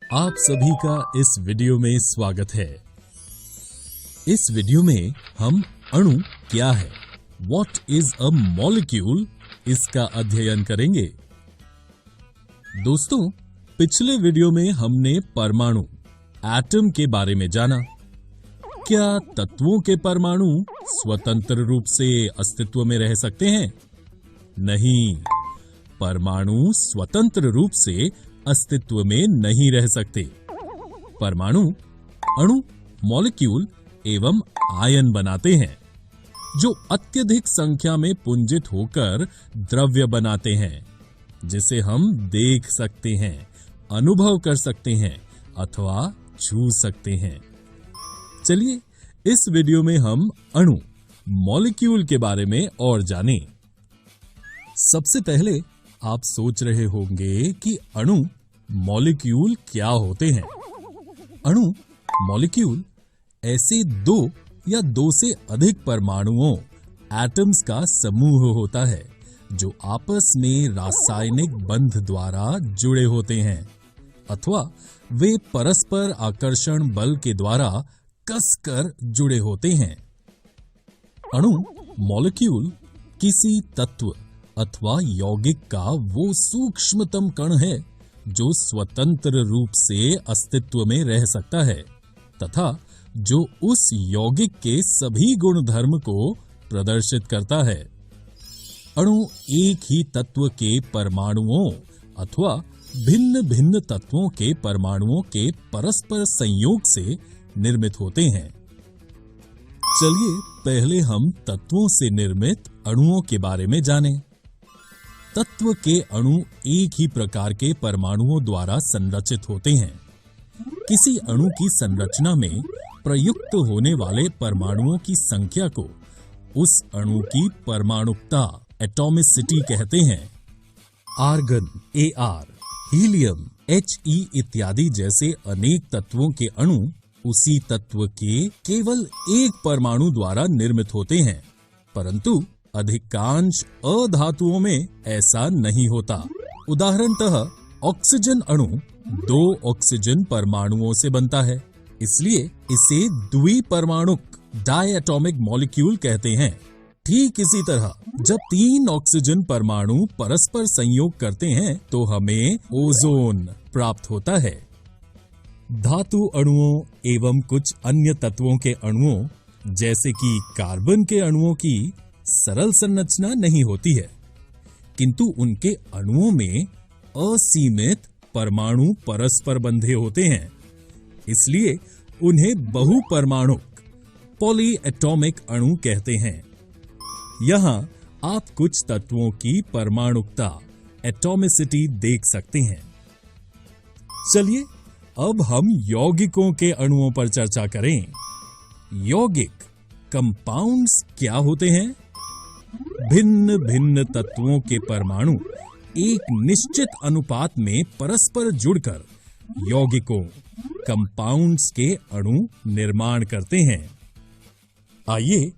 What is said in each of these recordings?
आप सभी का इस वीडियो में स्वागत है। इस वीडियो में हम अणु क्या है, व्हाट इज अ मॉलिक्यूल, इसका अध्ययन करेंगे। दोस्तों, पिछले वीडियो में हमने परमाणु एटम के बारे में जाना। क्या तत्वों के परमाणु स्वतंत्र रूप से अस्तित्व में रह सकते हैं? नहीं, परमाणु स्वतंत्र रूप से अस्तित्व में नहीं रह सकते। परमाणु अणु, मॉलिक्यूल एवं आयन बनाते हैं जो अत्यधिक संख्या में पुंजित होकर द्रव्य बनाते हैं, जिसे हम देख सकते हैं, अनुभव कर सकते हैं अथवा छू सकते हैं। चलिए इस वीडियो में हम अणु, मॉलिक्यूल के बारे में और जानें। सबसे पहले आप सोच रहे होंगे कि अणु, मॉलिक्यूल क्या होते हैं। अणु, मॉलिक्यूल ऐसे दो या दो से अधिक परमाणुओं, एटम्स का समूह होता है जो आपस में रासायनिक बंध द्वारा जुड़े होते हैं अथवा वे परस्पर आकर्षण बल के द्वारा कसकर जुड़े होते हैं। अणु, मॉलिक्यूल किसी तत्व अथवा यौगिक का वो सूक्ष्मतम कण है जो स्वतंत्र रूप से अस्तित्व में रह सकता है तथा जो उस यौगिक के सभी गुणधर्म को प्रदर्शित करता है। अणु एक ही तत्व के परमाणुओं अथवा भिन्न भिन्न तत्वों के परमाणुओं के परस्पर संयोग से निर्मित होते हैं। चलिए पहले हम तत्वों से निर्मित अणुओं के बारे में जानें। तत्व के अणु एक ही प्रकार के परमाणुओं द्वारा संरचित होते हैं। किसी अणु की संरचना में प्रयुक्त होने वाले परमाणुओं की संख्या को उस अणु की परमाणुकता, एटॉमिसिटी कहते हैं। आर्गन Ar, हीलियम He इत्यादि जैसे अनेक तत्वों के अणु उसी तत्व के केवल एक परमाणु द्वारा निर्मित होते हैं, परंतु अधिकांश अधातुओं में ऐसा नहीं होता। उदाहरणतः ऑक्सीजन अणु दो ऑक्सीजन परमाणुओं से बनता है, इसलिए इसे द्विपरमाणुक, डायएटॉमिक मॉलिक्यूल कहते हैं। ठीक इसी तरह जब तीन ऑक्सीजन परमाणु परस्पर संयोग करते हैं तो हमें ओजोन प्राप्त होता है। धातु अणुओं एवं कुछ अन्य तत्वों के अणुओं जैसे कि कार्बन के अणुओं की सरल संरचना नहीं होती है, किंतु उनके अणुओं में असीमित परमाणु परस्पर बंधे होते हैं, इसलिए उन्हें बहुपरमाणुक, पॉलीएटॉमिक अणु कहते हैं। यहां आप कुछ तत्वों की परमाणुकता, एटॉमिसिटी देख सकते हैं। चलिए अब हम यौगिकों के अणुओं पर चर्चा करें। यौगिक, कंपाउंड्स क्या होते हैं? भिन्न भिन्न तत्वों के परमाणु एक निश्चित अनुपात में परस्पर जुड़कर यौगिकों, कंपाउंड्स के अणु निर्माण करते हैं। आइए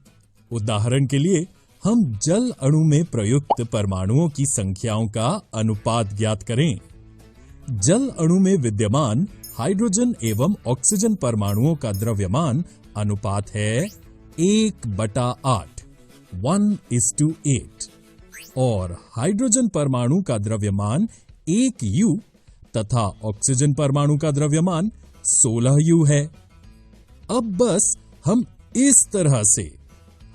उदाहरण के लिए हम जल अणु में प्रयुक्त परमाणुओं की संख्याओं का अनुपात ज्ञात करें। जल अणु में विद्यमान हाइड्रोजन एवं ऑक्सीजन परमाणुओं का द्रव्यमान अनुपात है 1/8, 1:8 और हाइड्रोजन परमाणु का द्रव्यमान 1U तथा ऑक्सीजन परमाणु का द्रव्यमान 16U है। अब बस हम इस तरह से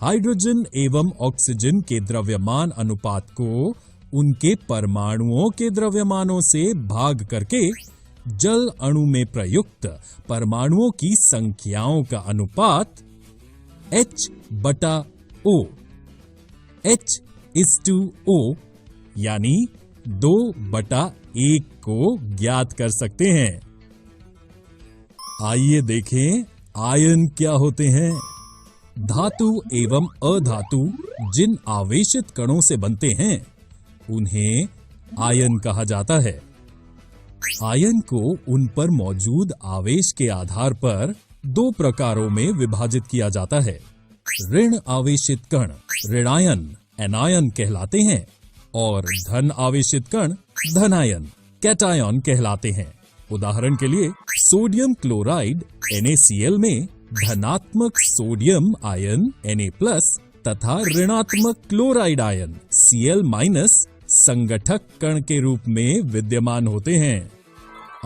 हाइड्रोजन एवं ऑक्सीजन के द्रव्यमान अनुपात को उनके परमाणुओं के द्रव्यमानों से भाग करके जल अणु में प्रयुक्त परमाणुओं की संख्याओं का अनुपात H/O, H/O यानी 2/1 को ज्ञात कर सकते हैं। आइए देखें आयन क्या होते हैं। धातु एवं अधातु जिन आवेशित कणों से बनते हैं उन्हें आयन कहा जाता है। आयन को उन पर मौजूद आवेश के आधार पर दो प्रकारों में विभाजित किया जाता है। ऋण आवेशित कण ऋणायन, एनायन कहलाते हैं और धन आवेशित कण धनायन, कैटायन कहलाते हैं। उदाहरण के लिए सोडियम क्लोराइड NaCl में धनात्मक सोडियम आयन Na+ तथा ऋणात्मक क्लोराइड आयन Cl- संगठक कण के रूप में विद्यमान होते हैं।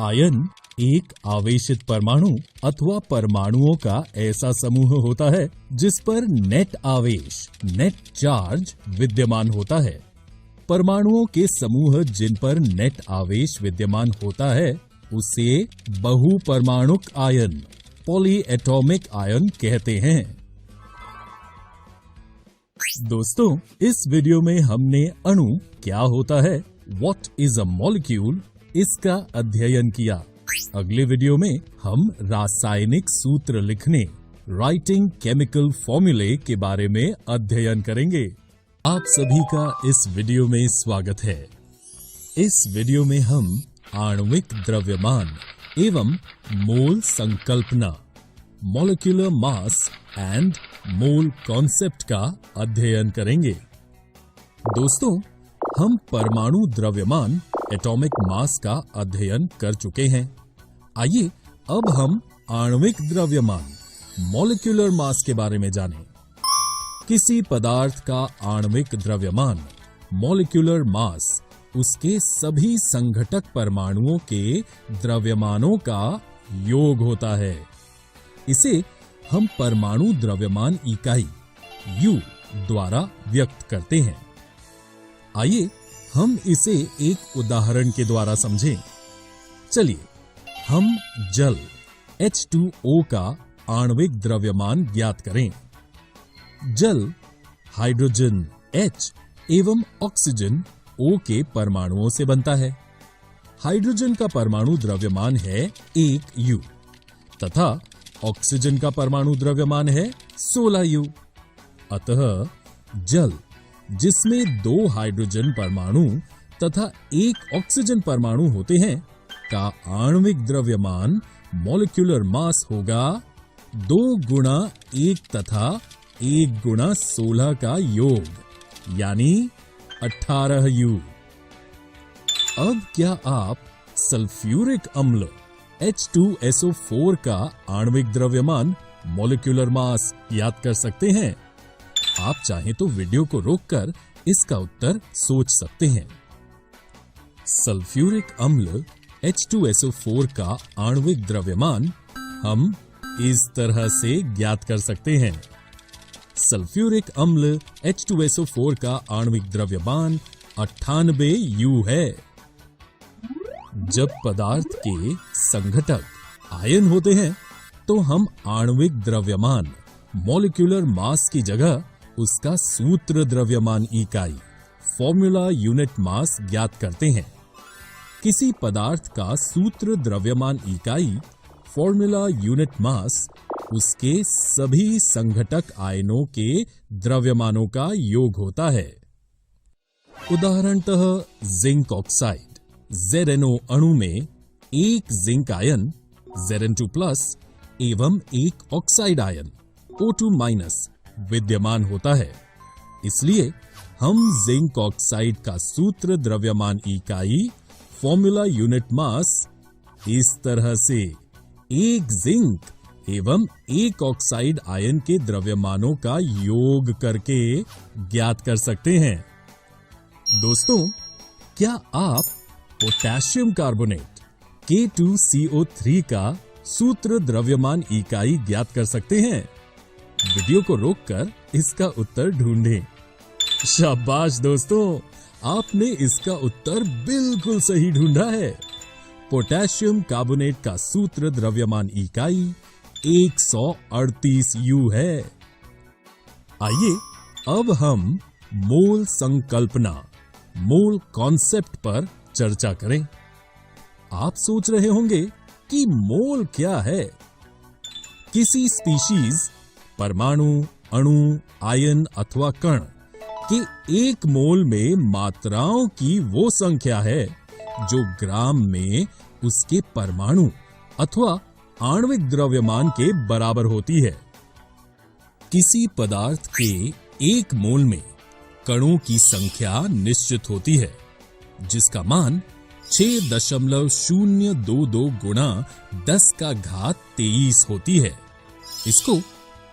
आयन एक आवेशित परमाणु अथवा परमाणुओं का ऐसा समूह होता है जिस पर नेट आवेश नेट चार्ज विद्यमान होता है। परमाणुओं के समूह जिन पर नेट आवेश विद्यमान होता है उसे बहुपरमाणुक आयन पॉलीएटॉमिक आयन कहते हैं। दोस्तों, इस वीडियो में हमने अणु क्या होता है, व्हाट इज अ मॉलिक्यूल, इसका अध्ययन किया। अगले वीडियो में हम रासायनिक सूत्र लिखने राइटिंग केमिकल फॉर्मूले के बारे में अध्ययन करेंगे। आप सभी का इस वीडियो में स्वागत है। इस वीडियो में हम आणविक द्रव्यमान एवं मोल संकल्पना molecular mass and mole concept का अध्ययन करेंगे। दोस्तों, हम परमाणु द्रव्यमान एटॉमिक मास का अध्ययन कर चुके हैं। आइए अब हम आणविक द्रव्यमान मॉलिक्यूलर मास के बारे में जानें। किसी पदार्थ का आणविक द्रव्यमान मॉलिक्यूलर मास उसके सभी संघटक परमाणुओं के द्रव्यमानों का योग होता है। इसे हम परमाणु द्रव्यमान इकाई U द्वारा व्यक्त करते हैं। आइए हम इसे एक उदाहरण के द्वारा समझें। चलिए हम जल H2O का आणविक द्रव्यमान ज्ञात करें। जल हाइड्रोजन H एवं ऑक्सीजन O के परमाणुओं से बनता है। हाइड्रोजन का परमाणु द्रव्यमान है 1U तथा ऑक्सीजन का परमाणु द्रव्यमान है 16U। अतः जल जिसमें 2 हाइड्रोजन परमाणु तथा 1 ऑक्सीजन परमाणु होते हैं का आणविक द्रव्यमान मॉलिक्यूलर मास होगा 2 गुणा 1 तथा 1 गुणा 16 का योग यानी 18U। अब क्या आप सल्फ्यूरिक अम्ल H2SO4 का आणविक द्रव्यमान मॉलिक्यूलर मास याद कर सकते हैं? आप चाहें तो वीडियो को रोककर इसका उत्तर सोच सकते हैं। सल्फ्यूरिक अम्ल H2SO4 का आणविक द्रव्यमान हम इस तरह से ज्ञात कर सकते हैं। सल्फ्यूरिक अम्ल H2SO4 का आणविक द्रव्यमान 98U है। जब पदार्थ के संघटक आयन होते हैं तो हम आणविक द्रव्यमान मॉलिक्यूलर मास की जगह उसका सूत्र द्रव्यमान इकाई फॉर्मूला यूनिट मास ज्ञात करते हैं। किसी पदार्थ का सूत्र द्रव्यमान इकाई फॉर्मूला यूनिट मास उसके सभी संघटक आयनों के द्रव्यमानों का योग होता है। उदाहरणतः जिंक ऑक्साइड ZnO अणु में एक जिंक आयन Zn2+ एवं एक ऑक्साइड आयन O2- विद्यमान होता है। इसलिए हम जिंक ऑक्साइड का सूत्र द्रव्यमान इकाई फॉर्मूला यूनिट मास इस तरह से एक जिंक एवं एक ऑक्साइड आयन के द्रव्यमानों का योग करके ज्ञात कर सकते हैं। दोस्तों, क्या आप पोटेशियम कार्बोनेट K2CO3 का सूत्र द्रव्यमान इकाई ज्ञात कर सकते हैं? वीडियो को रोककर इसका उत्तर ढूंढें। शाबाश दोस्तों, आपने इसका उत्तर बिल्कुल सही ढूंढा है। पोटेशियम कार्बोनेट का सूत्र द्रव्यमान इकाई 138U है। आइए अब हम मोल संकल्पना मोल कॉन्सेप्ट पर चर्चा करें। आप सोच रहे होंगे कि मोल क्या है। किसी स्पीशीज परमाणु अणु आयन अथवा कण के एक मोल में मात्राओं की वो संख्या है जो ग्राम में उसके परमाणु अथवा आणविक द्रव्यमान के बराबर होती है। किसी पदार्थ के एक मोल में कणों की संख्या निश्चित होती है जिसका मान 6.022 गुणा 10 का घात 23 होती है। इसको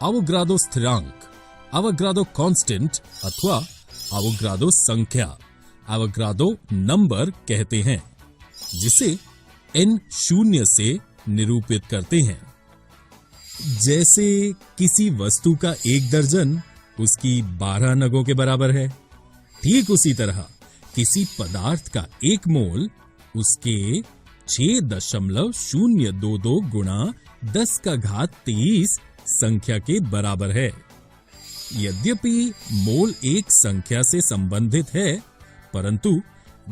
अवोगाद्रो स्थिरांक, अवोगाद्रो कांस्टेंट अथवा अवोगाद्रो संख्या, अवोगाद्रो नंबर कहते हैं, जिसे n शून्य से निरूपित करते हैं। जैसे किसी वस्तु का 1 दर्जन उसकी 12 नगों के बराबर है, ठीक उसी तरह किसी पदार्थ का 1 मोल उसके 6.022 गुणा 10 का घात 23 संख्या के बराबर है। यद्यपि मोल एक संख्या से संबंधित है, परंतु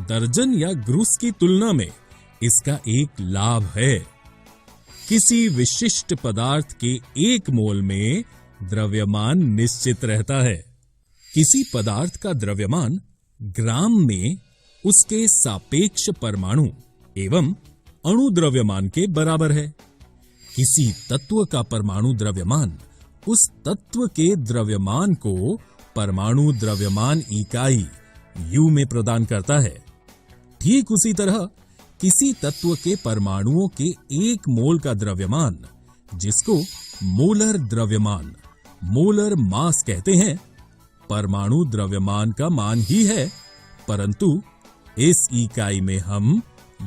दर्जन या ग्रुस की तुलना में इसका एक लाभ है। किसी विशिष्ट पदार्थ के 1 मोल में द्रव्यमान निश्चित रहता है। किसी पदार्थ का द्रव्यमान ग्राम में उसके सापेक्ष परमाणु एवं अणु द्रव्यमान के बराबर है। किसी तत्व का परमाणु द्रव्यमान उस तत्व के द्रव्यमान को परमाणु द्रव्यमान इकाई U में प्रदान करता है। ठीक उसी तरह किसी तत्व के परमाणुओं के 1 मोल का द्रव्यमान, जिसको मोलर द्रव्यमान, मोलर मास कहते हैं, परमाणु द्रव्यमान का मान ही है, परंतु इस इकाई में हम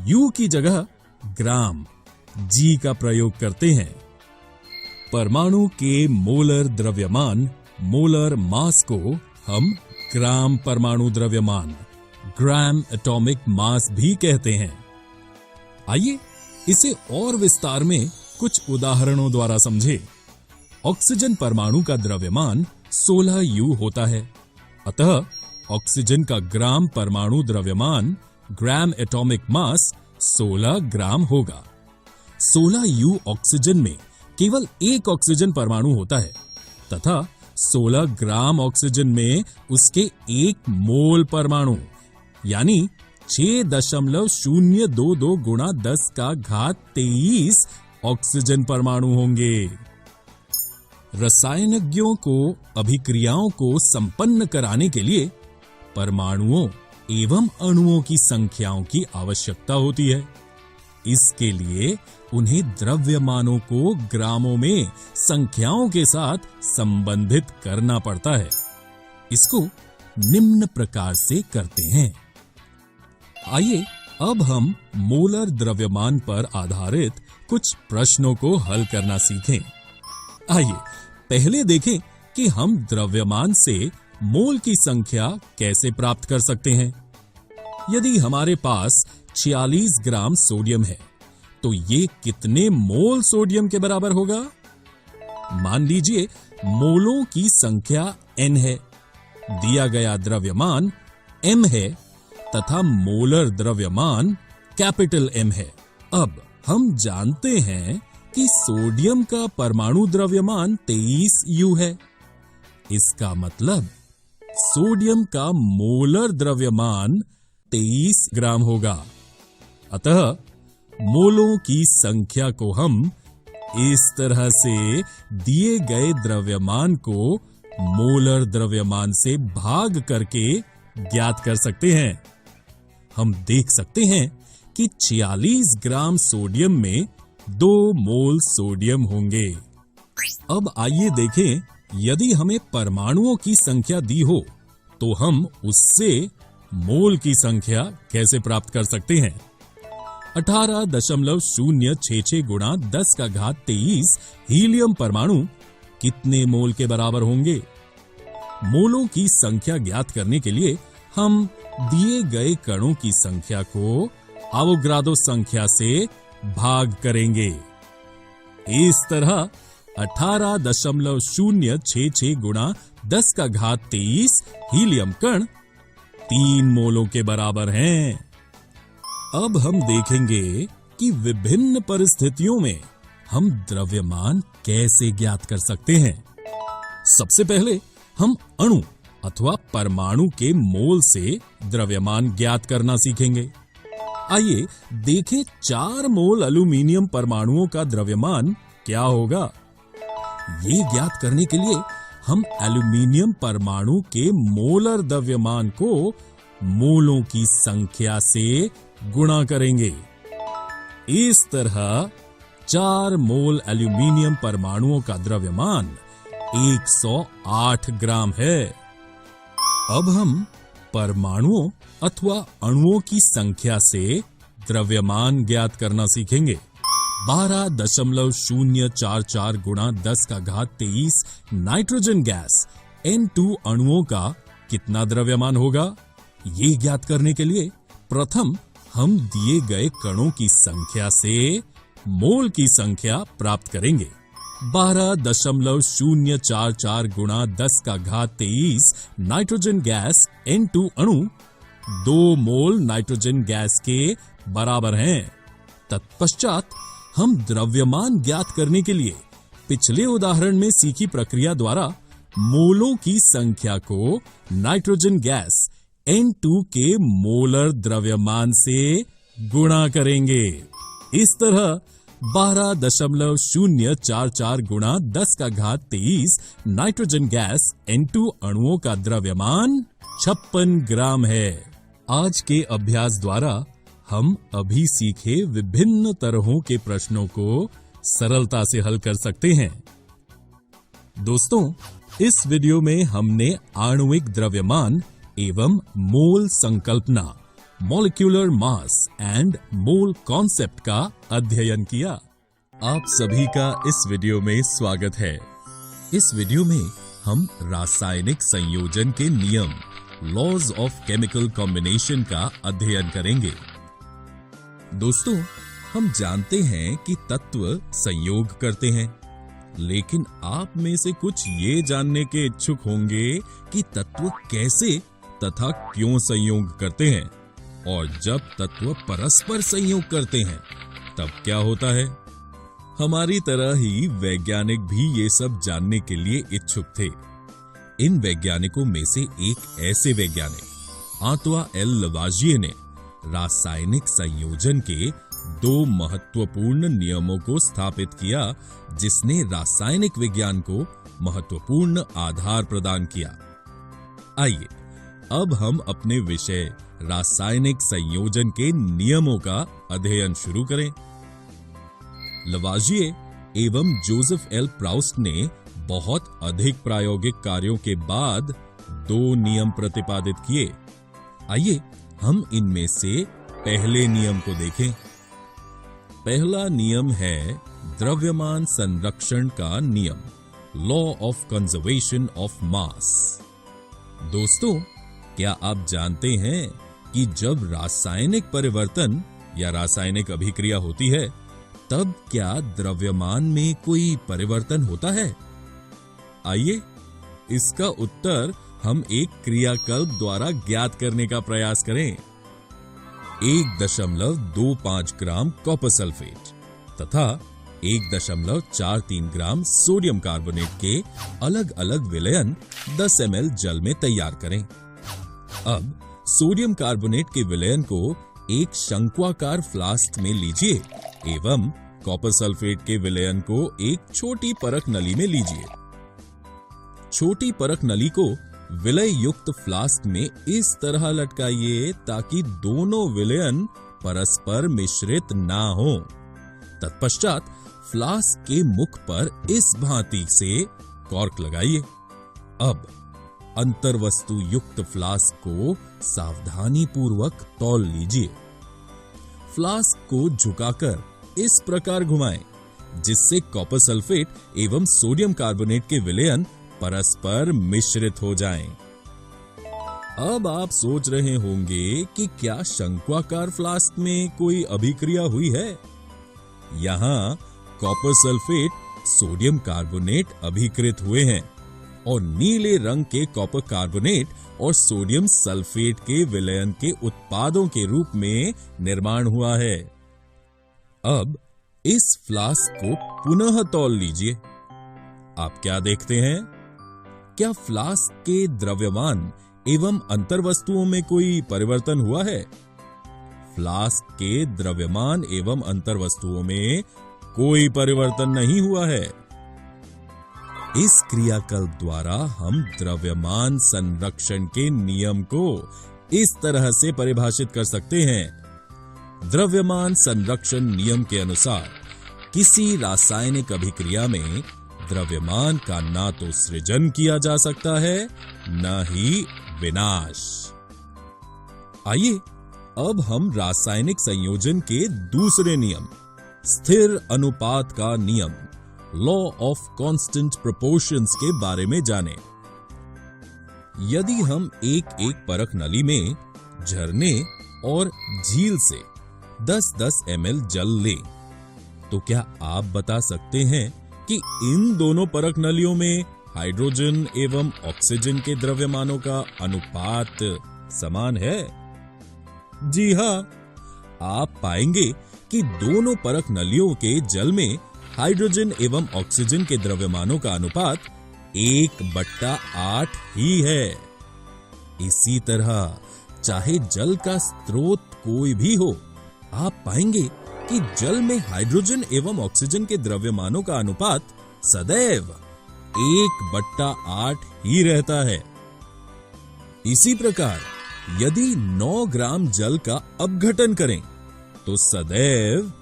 U की जगह ग्राम G का प्रयोग करते हैं। परमाणु के मोलर द्रव्यमान, मोलर मास को हम ग्राम परमाणु द्रव्यमान, ग्राम एटॉमिक मास भी कहते हैं। आइए इसे और विस्तार में कुछ उदाहरणों द्वारा समझें। ऑक्सीजन परमाणु का द्रव्यमान 16 U होता है, अतः ऑक्सीजन का ग्राम परमाणु द्रव्यमान, ग्राम एटॉमिक मास 16 ग्राम होगा। 16 U ऑक्सीजन में केवल 1 ऑक्सीजन परमाणु होता है तथा 16 ग्राम ऑक्सीजन में उसके 1 मोल परमाणु यानी 6.022 गुणा 10 का घात 23 ऑक्सीजन परमाणु होंगे। रसायनज्ञों को अभिक्रियाओं को संपन्न कराने के लिए परमाणुओं एवं अणुओं की संख्याओं की आवश्यकता होती है। इसके लिए उन्हें द्रव्यमानों को ग्रामों में संख्याओं के साथ संबंधित करना पड़ता है। इसको निम्न प्रकार से करते हैं। आइए अब हम मोलर द्रव्यमान पर आधारित कुछ प्रश्नों को हल करना सीखें। आइए पहले देखें कि हम द्रव्यमान से मोल की संख्या कैसे प्राप्त कर सकते हैं। यदि हमारे पास 46 ग्राम सोडियम है, तो ये कितने मोल सोडियम के बराबर होगा? मान लीजिए मोलों की संख्या n है, दिया गया द्रव्यमान m है तथा मोलर द्रव्यमान कैपिटल M है। अब हम जानते हैं कि सोडियम का परमाणु द्रव्यमान 23 U है। इसका मतलब सोडियम का मोलर द्रव्यमान 23 ग्राम होगा। अतः मोलों की संख्या को हम इस तरह से दिए गए द्रव्यमान को मोलर द्रव्यमान से भाग करके ज्ञात कर सकते हैं। हम देख सकते हैं कि 46 ग्राम सोडियम में 2 मोल सोडियम होंगे। अब आइए देखें, यदि हमें परमाणुओं की संख्या दी हो तो हम उससे मोल की संख्या कैसे प्राप्त कर सकते हैं? 18.066 गुणा 10 का घात 23 हीलियम परमाणु कितने मोल के बराबर होंगे? मोलों की संख्या ज्ञात करने के लिए हम दिए गए कणों की संख्या को अवोगाद्रो संख्या से भाग करेंगे। इस तरह 18.066 गुणा 10 का घात 23 हीलियम कण 3 मोलों के बराबर हैं। अब हम देखेंगे कि विभिन्न परिस्थितियों में हम द्रव्यमान कैसे ज्ञात कर सकते हैं। सबसे पहले हम अणु अथवा परमाणु के मोल से द्रव्यमान ज्ञात करना सीखेंगे। आइए देखें 4 मोल एल्यूमीनियम परमाणुओं का द्रव्यमान क्या होगा। ये ज्ञात करने के लिए हम एल्यूमीनियम परमाणु के मोलर द्रव्यमान को मोलों की संख्या से गुणा करेंगे। इस तरह 4 मोल एल्यूमीनियम परमाणुओं का द्रव्यमान 108 ग्राम है। अब हम परमाणुओं अथवा अणुओं की संख्या से द्रव्यमान ज्ञात करना सीखेंगे। 12.044 गुणा 10⁻23 नाइट्रोजन गैस N2 अणुओं का कितना द्रव्यमान होगा? ये ज्ञात करने के लिए प्रथम हम दिए गए कणों की संख्या से मोल की संख्या प्राप्त करेंगे। 12.044 गुणा 10⁻23 नाइट्रोजन गैस N2 अणु 2 मोल नाइट्रोजन गैस के बराबर हैं। तत्पश्चात हम द्रव्यमान ज्ञात करने के लिए पिछले उदाहरण में सीखी प्रक्रिया द्वारा मोलों की संख्या को नाइट्रोजन गैस N2 के मोलर द्रव्यमान से गुणा करेंगे। इस तरह 12.044 गुणा 10⁻23 नाइट्रोजन गैस N2 अणुओं का द्रव्यमान 56 ग्राम है। आज के अभ्यास द्वारा हम अभी सीखे विभिन्न तरहों के प्रश्नों को सरलता से हल कर सकते हैं। दोस्तों, इस वीडियो में हमने आणविक द्रव्यमान एवं मोल संकल्पना, molecular mass and mole concept का अध्ययन किया। आप सभी का इस वीडियो में स्वागत है। इस वीडियो में हम रासायनिक संयोजन के नियम, लॉज ऑफ केमिकल कॉम्बिनेशन का अध्ययन करेंगे। दोस्तों, हम जानते हैं कि तत्व संयोग करते हैं, लेकिन आप में से कुछ ये जानने के इच्छुक होंगे कि तत्व कैसे तथा क्यों संयोग करते हैं, और जब तत्व परस्पर संयोग करते हैं तब क्या होता है। हमारी तरह ही वैज्ञानिक भी ये सब जानने के लिए इच्छुक थे। इन वैज्ञानिकों में से एक ऐसे वैज्ञानिक आंतोइन एल लवाजिये ने रासायनिक संयोजन के 2 महत्वपूर्ण नियमों को स्थापित किया, जिसने रासायनिक विज्ञान को महत्वपूर्ण आधार प्रदान किया। आइए अब हम अपने विषय रासायनिक संयोजन के नियमों का अध्ययन शुरू करें। लवाजिये एवं जोसेफ एल प्राउस्ट ने बहुत अधिक प्रायोगिक कार्यों के बाद 2 नियम प्रतिपादित किए। आइए हम इनमें से पहले नियम को देखें। पहला नियम है द्रव्यमान संरक्षण का नियम, law of conservation of mass. दोस्तों, क्या आप जानते हैं कि जब रासायनिक परिवर्तन या रासायनिक अभिक्रिया होती है तब क्या द्रव्यमान में कोई परिवर्तन होता है? आइए इसका उत्तर हम एक क्रियाकल्प द्वारा ज्ञात करने का प्रयास करें। 1.25 ग्राम कॉपर सल्फेट तथा 1.43 ग्राम सोडियम कार्बोनेट के अलग अलग विलयन 10 ml जल में तैयार करें। अब सोडियम कार्बोनेट के विलयन को एक शंक्वाकार फ्लास्क में लीजिए एवं कॉपर सल्फेट के विलयन को एक छोटी परख नली में लीजिए। छोटी परख नली को विलय युक्त फ्लास्क में इस तरह लटकाइए ताकि दोनों विलयन परस्पर मिश्रित ना हो। तत्पश्चात फ्लास्क के मुख पर इस भांति से कॉर्क लगाइए। अब अंतर्वस्तु युक्त फ्लास्क को सावधानी पूर्वक तौल लीजिए। फ्लास्क को झुकाकर इस प्रकार घुमाएं जिससे कॉपर सल्फेट एवं सोडियम कार्बोनेट के विलयन परस्पर मिश्रित हो जाएं। अब आप सोच रहे होंगे कि क्या शंक्वाकार फ्लास्क में कोई अभिक्रिया हुई है? यहाँ कॉपर सल्फेट सोडियम कार्बोनेट अभिकृत हुए हैं और नीले रंग के कॉपर कार्बोनेट और सोडियम सल्फेट के विलयन के उत्पादों के रूप में निर्माण हुआ है। अब इस फ्लास्क को पुनः तौल लीजिए। आप क्या देखते हैं? क्या फ्लास्क के द्रव्यमान एवं अंतर्वस्तुओं में कोई परिवर्तन हुआ है? फ्लास्क के द्रव्यमान एवं अंतर्वस्तुओं में कोई परिवर्तन नहीं हुआ है। इस क्रियाकल्प द्वारा हम द्रव्यमान संरक्षण के नियम को इस तरह से परिभाषित कर सकते हैं। द्रव्यमान संरक्षण नियम के अनुसार किसी रासायनिक अभिक्रिया में द्रव्यमान का ना तो सृजन किया जा सकता है न ही विनाश। आइए अब हम रासायनिक संयोजन के दूसरे नियम, स्थिर अनुपात का नियम, लॉ ऑफ कांस्टेंट प्रोपोर्शंस के बारे में जानें। यदि हम एक एक परख नली में झरने और झील से 10-10 ml जल लें, तो क्या आप बता सकते हैं कि इन दोनों परख नलियों में हाइड्रोजन एवं ऑक्सीजन के द्रव्यमानों का अनुपात समान है? जी हां, आप पाएंगे कि दोनों परख नलियों के जल में हाइड्रोजन एवं ऑक्सीजन के द्रव्यमानों का अनुपात 1/8 ही है। इसी तरह चाहे जल का स्रोत कोई भी हो, आप पाएंगे कि जल में हाइड्रोजन एवं ऑक्सीजन के द्रव्यमानों का अनुपात सदैव 1/8 ही रहता है। इसी प्रकार यदि 9 ग्राम जल का अपघटन करें तो सदैव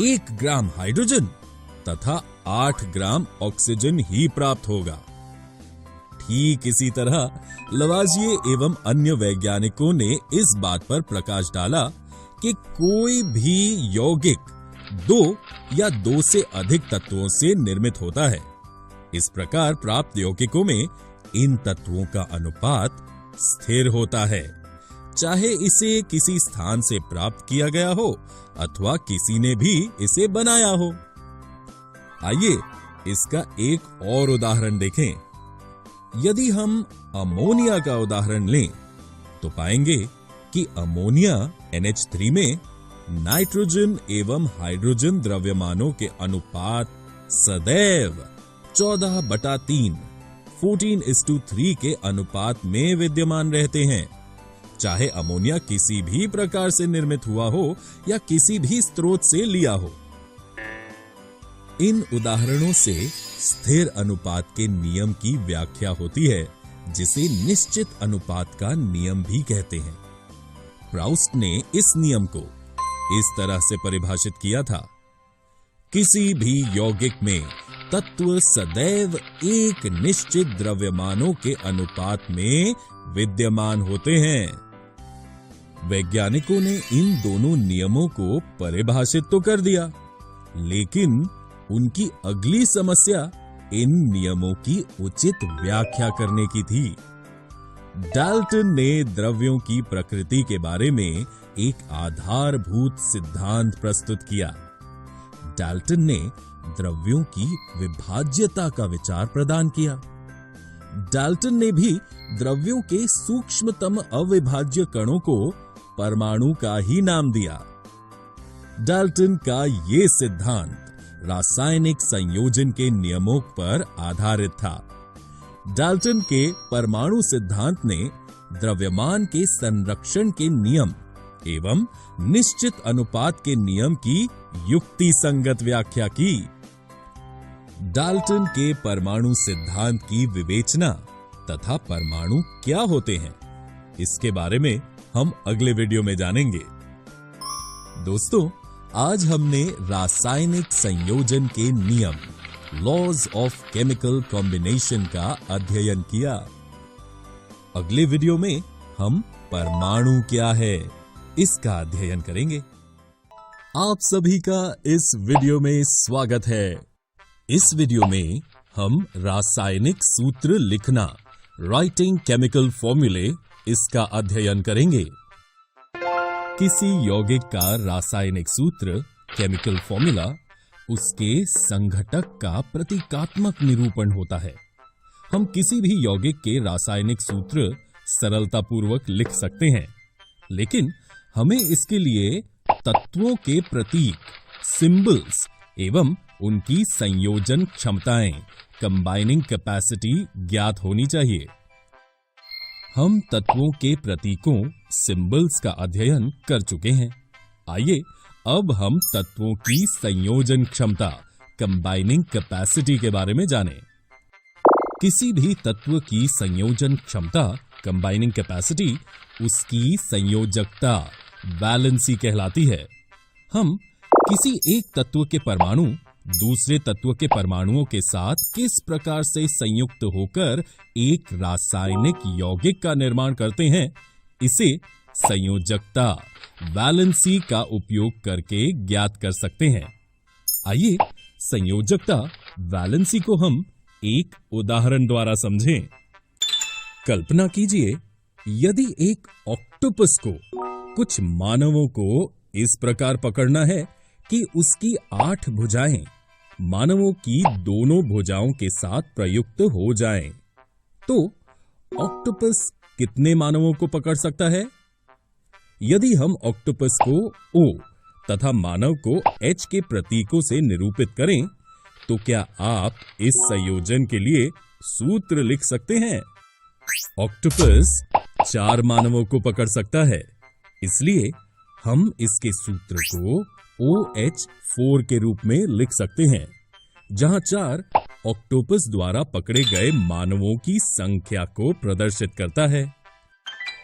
1 ग्राम हाइड्रोजन तथा 8 ग्राम ऑक्सीजन ही प्राप्त होगा। ठीक इसी तरह लवाजिये एवं अन्य वैज्ञानिकों ने इस बात पर प्रकाश डाला कि कोई भी यौगिक 2 या 2 से अधिक तत्वों से निर्मित होता है। इस प्रकार प्राप्त यौगिकों में इन तत्वों का अनुपात स्थिर होता है, चाहे इसे किसी स्थान से प्राप्त किया गया हो अथवा किसी ने भी इसे बनाया हो। आइए इसका एक और उदाहरण देखें। यदि हम अमोनिया का उदाहरण लें तो पाएंगे कि अमोनिया NH3 में नाइट्रोजन एवं हाइड्रोजन द्रव्यमानों के अनुपात सदैव 14/3 14:3 के अनुपात में विद्यमान रहते हैं, चाहे अमोनिया किसी भी प्रकार से निर्मित हुआ हो या किसी भी स्रोत से लिया हो। इन उदाहरणों से स्थिर अनुपात के नियम की व्याख्या होती है, जिसे निश्चित अनुपात का नियम भी कहते हैं। प्राउस्ट ने इस नियम को इस तरह से परिभाषित किया था: किसी भी यौगिक में तत्व सदैव एक निश्चित द्रव्यमानों के अनुपात में विद्यमान होते हैं। वैज्ञानिकों ने इन दोनों नियमों को परिभाषित तो कर दिया, लेकिन उनकी अगली समस्या इन नियमों की उचित व्याख्या करने की थी। डाल्टन ने द्रव्यों की प्रकृति के बारे में एक आधारभूत सिद्धांत प्रस्तुत किया। डाल्टन ने द्रव्यों की विभाज्यता का विचार प्रदान किया। डाल्टन ने भी द्रव्यों के सूक्ष्मतम अविभाज्य कणों को परमाणु का ही नाम दिया। डाल्टन का यह सिद्धांत रासायनिक संयोजन के नियमों पर आधारित था। डाल्टन के परमाणु सिद्धांत ने द्रव्यमान के संरक्षण के नियम एवं निश्चित अनुपात के नियम की युक्ति संगत व्याख्या की। डाल्टन के परमाणु सिद्धांत की विवेचना तथा परमाणु क्या होते हैं, इसके बारे में हम अगले वीडियो में जानेंगे। दोस्तों, आज हमने रासायनिक संयोजन के नियम, लॉज ऑफ केमिकल कॉम्बिनेशन का अध्ययन किया। अगले वीडियो में हम परमाणु क्या है, इसका अध्ययन करेंगे। आप सभी का इस वीडियो में स्वागत है। इस वीडियो में हम रासायनिक सूत्र लिखना, राइटिंग केमिकल फॉर्मूले, इसका अध्ययन करेंगे। किसी यौगिक का रासायनिक सूत्र, केमिकल फॉर्मूला, उसके संघटक का प्रतीकात्मक निरूपण होता है। हम किसी भी यौगिक के रासायनिक सूत्र सरलतापूर्वक लिख सकते हैं, लेकिन हमें इसके लिए तत्वों के प्रतीक, सिंबल्स एवं उनकी संयोजन क्षमताएं, कंबाइनिंग कैपेसिटी ज्ञात होनी चाहिए। हम तत्वों के प्रतीकों, सिंबल्स का अध्ययन कर चुके हैं। आइए अब हम तत्वों की संयोजन क्षमता, कंबाइनिंग कैपेसिटी के बारे में जानें। किसी भी तत्व की संयोजन क्षमता, कंबाइनिंग कैपेसिटी, उसकी संयोजकता, वैलेंसी कहलाती है। हम किसी एक तत्व के परमाणु दूसरे तत्व के परमाणुओं के साथ किस प्रकार से संयुक्त होकर एक रासायनिक यौगिक का निर्माण करते हैं, इसे संयोजकता वैलेंसी का उपयोग करके ज्ञात कर सकते हैं। आइए संयोजकता वैलेंसी को हम एक उदाहरण द्वारा समझें। कल्पना कीजिए, यदि एक ऑक्टोपस को कुछ मानवों को इस प्रकार पकड़ना है कि उसकी 8 भुजाएं मानवों की दोनों भुजाओं के साथ प्रयुक्त हो जाएं, तो ऑक्टोपस कितने मानवों को पकड़ सकता है? यदि हम ऑक्टोपस को O तथा मानव को H के प्रतीकों से निरूपित करें, तो क्या आप इस संयोजन के लिए सूत्र लिख सकते हैं? ऑक्टोपस 4 मानवों को पकड़ सकता है, इसलिए हम इसके सूत्र को OH4 के रूप में लिख सकते हैं, जहां 4 ऑक्टोपस द्वारा पकड़े गए मानवों की संख्या को प्रदर्शित करता है।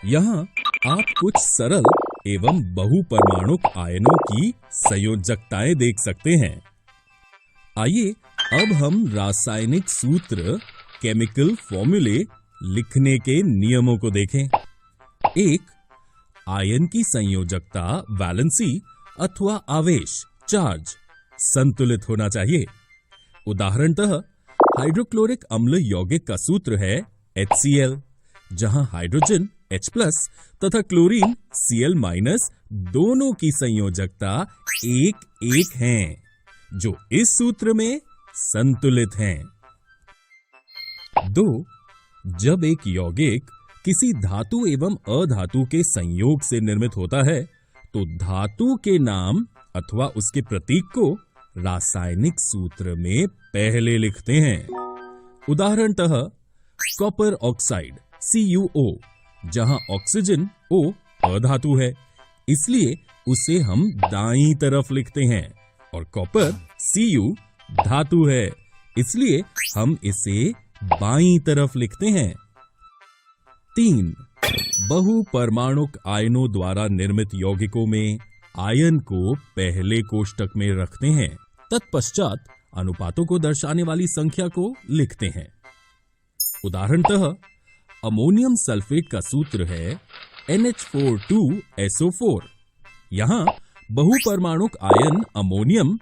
यहां आप कुछ सरल एवं बहुपरमाणुक आयनों की संयोजकताएं देख सकते हैं। आइए अब हम रासायनिक सूत्र केमिकल फॉर्मूले लिखने के नियमों को देखें। 1. आयन की संयोजकता वैलेंसी अथवा आवेश चार्ज संतुलित होना चाहिए। उदाहरणतः हाइड्रोक्लोरिक अम्ल यौगिक का सूत्र है HCl, जहां हाइड्रोजन H+ तथा क्लोरीन Cl- दोनों की संयोजकता 1:1 हैं, जो इस सूत्र में संतुलित हैं। 2. जब एक यौगिक किसी धातु एवं अधातु के संयोग से निर्मित होता है, तो धातु के नाम अथवा उसके प्रतीक को रासायनिक सूत्र में पहले लिखते हैं। उदाहरणतः कॉपर ऑक्साइड CuO, जहां ऑक्सीजन O अधातु है, इसलिए उसे हम दाईं तरफ लिखते हैं, और कॉपर Cu धातु है, इसलिए हम इसे बाईं तरफ लिखते हैं। 3. बहुपरमाणुक आयनों द्वारा निर्मित यौगिकों में आयन को पहले कोष्टक में रखते हैं, तत्पश्चात अनुपातों को दर्शाने वाली संख्या को लिखते हैं। उदाहरणतः अमोनियम सल्फेट का सूत्र है NH42SO4। यहां बहुपरमाणुक आयन अमोनियम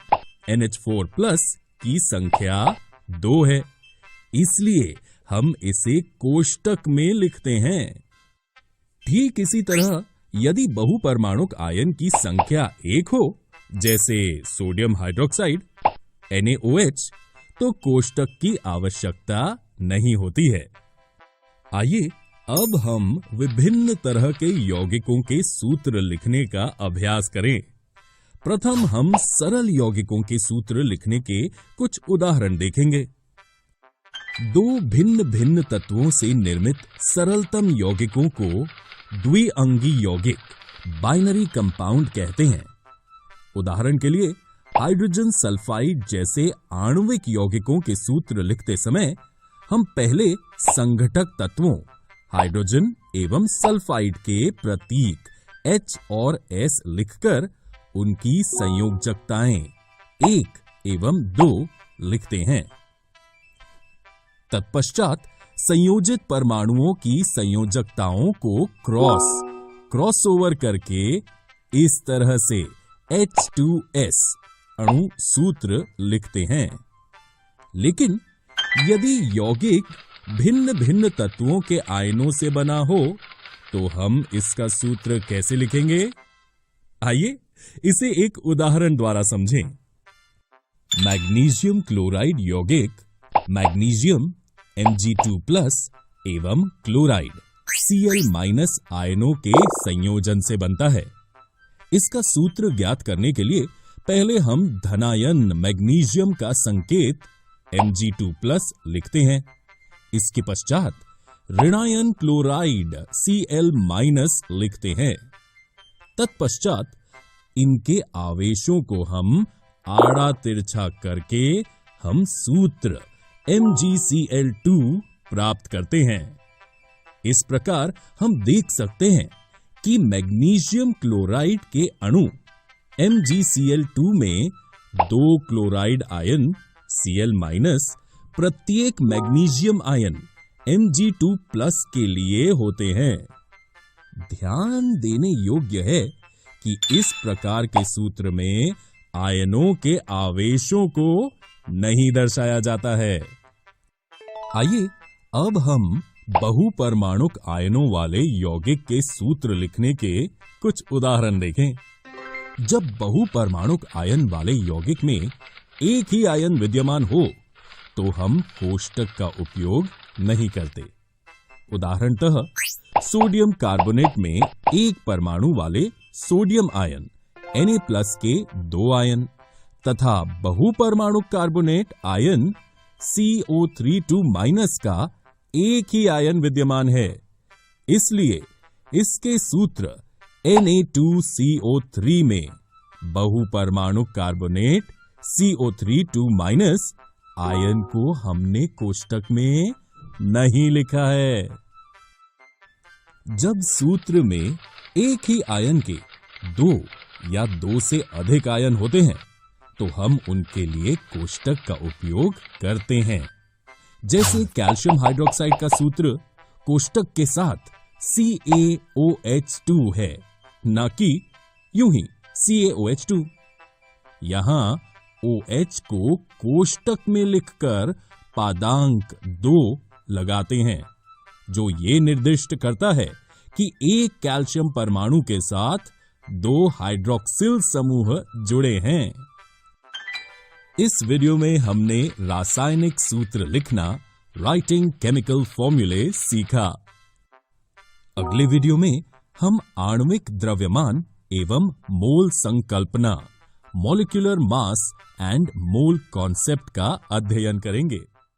NH4+ की संख्या 2 है, इसलिए हम इसे कोष्टक में लिखते हैं। ठीक इसी तरह यदि बहुपरमाणुक आयन की संख्या 1 हो, जैसे सोडियम हाइड्रोक्साइड NaOH, तो कोष्टक की आवश्यकता नहीं होती है। आइए अब हम विभिन्न तरह के यौगिकों के सूत्र लिखने का अभ्यास करें। प्रथम हम सरल यौगिकों के सूत्र लिखने के कुछ उदाहरण देखेंगे। 2 भिन्न भिन्न तत्वों से निर्मित सरलतम यौगिकों को द्विअंगी यौगिक बाइनरी कंपाउंड कहते हैं। उदाहरण के लिए हाइड्रोजन सल्फाइड जैसे आणविक यौगिकों के सूत्र लिखते समय हम पहले संघटक तत्वों हाइड्रोजन एवं सल्फाइड के प्रतीक H और S लिखकर उनकी संयोजकताएं 1 एवं 2 लिखते हैं। तत्पश्चात संयोजित परमाणुओं की संयोजकताओं को क्रॉसओवर करके इस तरह से H2S अणु सूत्र लिखते हैं। लेकिन यदि यौगिक भिन्न भिन्न तत्वों के आयनों से बना हो, तो हम इसका सूत्र कैसे लिखेंगे? आइए इसे एक उदाहरण द्वारा समझें। मैग्नीशियम क्लोराइड यौगिक मैग्नीशियम Mg2+ एवं क्लोराइड Cl- आयनों के संयोजन से बनता है। इसका सूत्र ज्ञात करने के लिए पहले हम धनायन मैग्नीशियम का संकेत Mg2+ लिखते हैं। इसके पश्चात ऋणायन क्लोराइड Cl- लिखते हैं। तत्पश्चात इनके आवेशों को हम आड़ा तिरछा करके हम सूत्र MgCl2 प्राप्त करते हैं। इस प्रकार हम देख सकते हैं कि मैग्नीशियम क्लोराइड के अणु MgCl2 में 2 क्लोराइड आयन Cl- प्रत्येक मैग्नीशियम आयन Mg2+ के लिए होते हैं। ध्यान देने योग्य है कि इस प्रकार के सूत्र में आयनों के आवेशों को नहीं दर्शाया जाता है। आइए अब हम बहुपरमाणुक आयनों वाले यौगिक के सूत्र लिखने के कुछ उदाहरण देखें। जब बहुपरमाणुक आयन वाले यौगिक में एक ही आयन विद्यमान हो तो हम कोष्टक का उपयोग नहीं करते। उदाहरणतः सोडियम कार्बोनेट में एक परमाणु वाले सोडियम आयन Na+ के 2 आयन तथा बहुपरमाणुक कार्बोनेट आयन CO3 का एक ही आयन विद्यमान है। इसलिए इसके सूत्र Na2CO3 में बहुपरमाणुक कार्बोनेट CO3 आयन को हमने कोष्टक में नहीं लिखा है। जब सूत्र में एक ही आयन के 2 या 2 से अधिक आयन होते हैं तो हम उनके लिए कोष्टक का उपयोग करते हैं। जैसे कैल्शियम हाइड्रोक्साइड का सूत्र कोष्टक के साथ CaOH2 है, न कि यूं ही CaOH2। यहां OH को कोष्टक में लिखकर पादांक 2 लगाते हैं, जो ये निर्दिष्ट करता है कि एक कैल्शियम परमाणु के साथ 2 हाइड्रोक्सिल समूह जुड़े हैं। इस वीडियो में हमने रासायनिक सूत्र लिखना, राइटिंग केमिकल फॉर्मूले सीखा। अगले वीडियो में हम आणविक द्रव्यमान एवं मोल संकल्पना, molecular mass and mole concept का अध्ययन करेंगे।